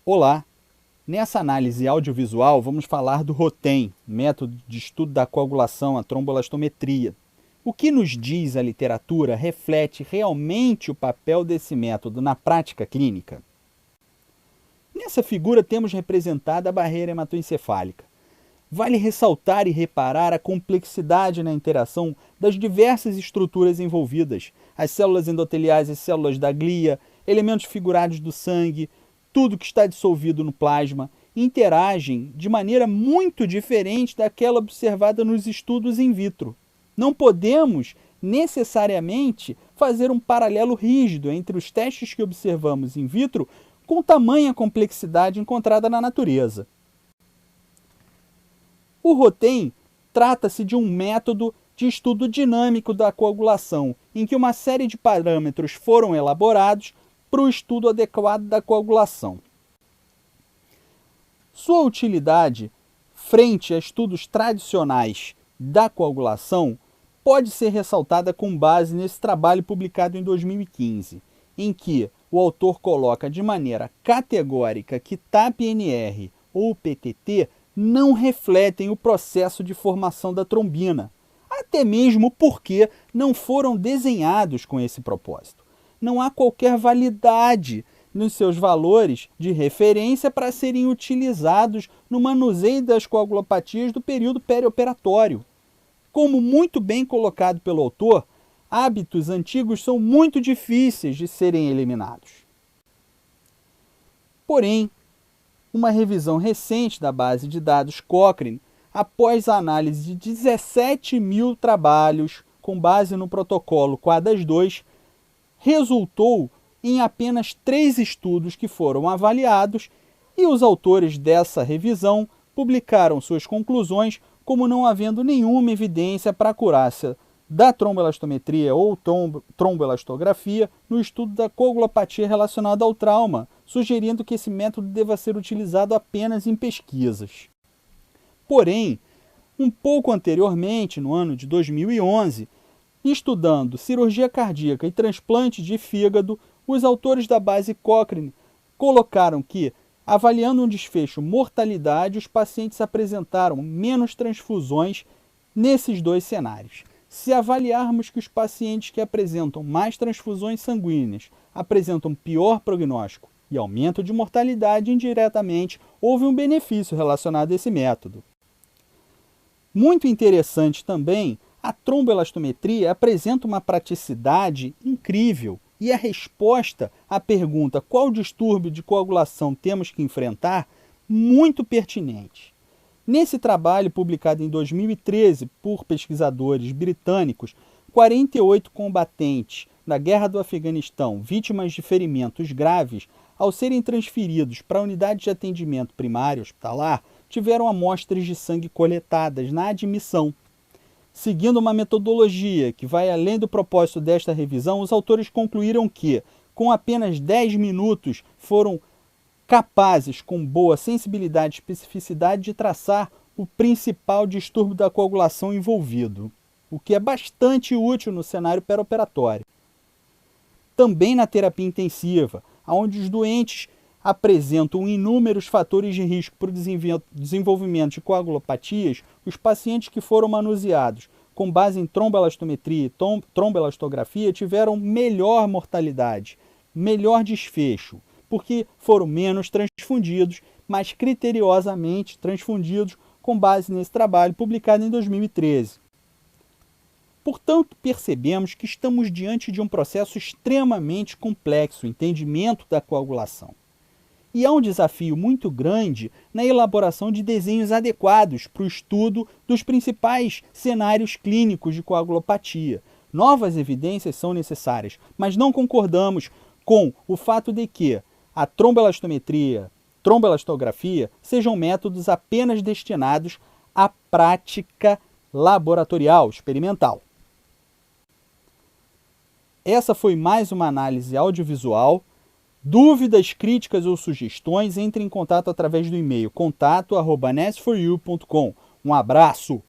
Olá! Nessa análise audiovisual vamos falar do ROTEM, método de estudo da coagulação, a tromboelastometria. O que nos diz a literatura reflete realmente o papel desse método na prática clínica? Nessa figura temos representada a barreira hematoencefálica. Vale ressaltar e reparar a complexidade na interação das diversas estruturas envolvidas, as células endoteliais e células da glia, elementos figurados do sangue, tudo que está dissolvido no plasma, interagem de maneira muito diferente daquela observada nos estudos in vitro. Não podemos necessariamente fazer um paralelo rígido entre os testes que observamos in vitro com tamanha complexidade encontrada na natureza. O ROTEM trata-se de um método de estudo dinâmico da coagulação, em que uma série de parâmetros foram elaborados para o estudo adequado da coagulação. Sua utilidade frente a estudos tradicionais da coagulação pode ser ressaltada com base nesse trabalho publicado em 2015, em que o autor coloca de maneira categórica que TAP-NR ou PTT não refletem o processo de formação da trombina, até mesmo porque não foram desenhados com esse propósito. Não há qualquer validade nos seus valores de referência para serem utilizados no manuseio das coagulopatias do período perioperatório. Como muito bem colocado pelo autor, hábitos antigos são muito difíceis de serem eliminados. Porém, uma revisão recente da base de dados Cochrane, após a análise de 17 mil trabalhos com base no protocolo QUADAS-2, resultou em apenas 3 estudos que foram avaliados e os autores dessa revisão publicaram suas conclusões como não havendo nenhuma evidência para a acurácia da tromboelastometria ou tromboelastografia no estudo da coagulopatia relacionada ao trauma, sugerindo que esse método deva ser utilizado apenas em pesquisas. Porém, um pouco anteriormente, no ano de 2011, estudando cirurgia cardíaca e transplante de fígado, os autores da base Cochrane colocaram que, avaliando um desfecho mortalidade, os pacientes apresentaram menos transfusões nesses dois cenários. Se avaliarmos que os pacientes que apresentam mais transfusões sanguíneas apresentam pior prognóstico e aumento de mortalidade, indiretamente houve um benefício relacionado a esse método. Muito interessante também, a tromboelastometria apresenta uma praticidade incrível e a resposta à pergunta qual distúrbio de coagulação temos que enfrentar, muito pertinente. Nesse trabalho publicado em 2013 por pesquisadores britânicos, 48 combatentes da Guerra do Afeganistão, vítimas de ferimentos graves, ao serem transferidos para a unidade de atendimento primário hospitalar, tiveram amostras de sangue coletadas na admissão. Seguindo uma metodologia que vai além do propósito desta revisão, os autores concluíram que, com apenas 10 minutos, foram capazes, com boa sensibilidade e especificidade, de traçar o principal distúrbio da coagulação envolvido, o que é bastante útil no cenário perioperatório. Também na terapia intensiva, onde os doentes apresentam inúmeros fatores de risco para o desenvolvimento de coagulopatias, os pacientes que foram manuseados com base em tromboelastometria e tromboelastografia tiveram melhor mortalidade, melhor desfecho, porque foram menos transfundidos, mas criteriosamente transfundidos com base nesse trabalho publicado em 2013. Portanto, percebemos que estamos diante de um processo extremamente complexo, o entendimento da coagulação. E há um desafio muito grande na elaboração de desenhos adequados para o estudo dos principais cenários clínicos de coagulopatia. Novas evidências são necessárias, mas não concordamos com o fato de que a tromboelastometria, tromboelastografia sejam métodos apenas destinados à prática laboratorial, experimental. Essa foi mais uma análise audiovisual. Dúvidas, críticas ou sugestões, entre em contato através do e-mail contato@nes4u.com. Um abraço!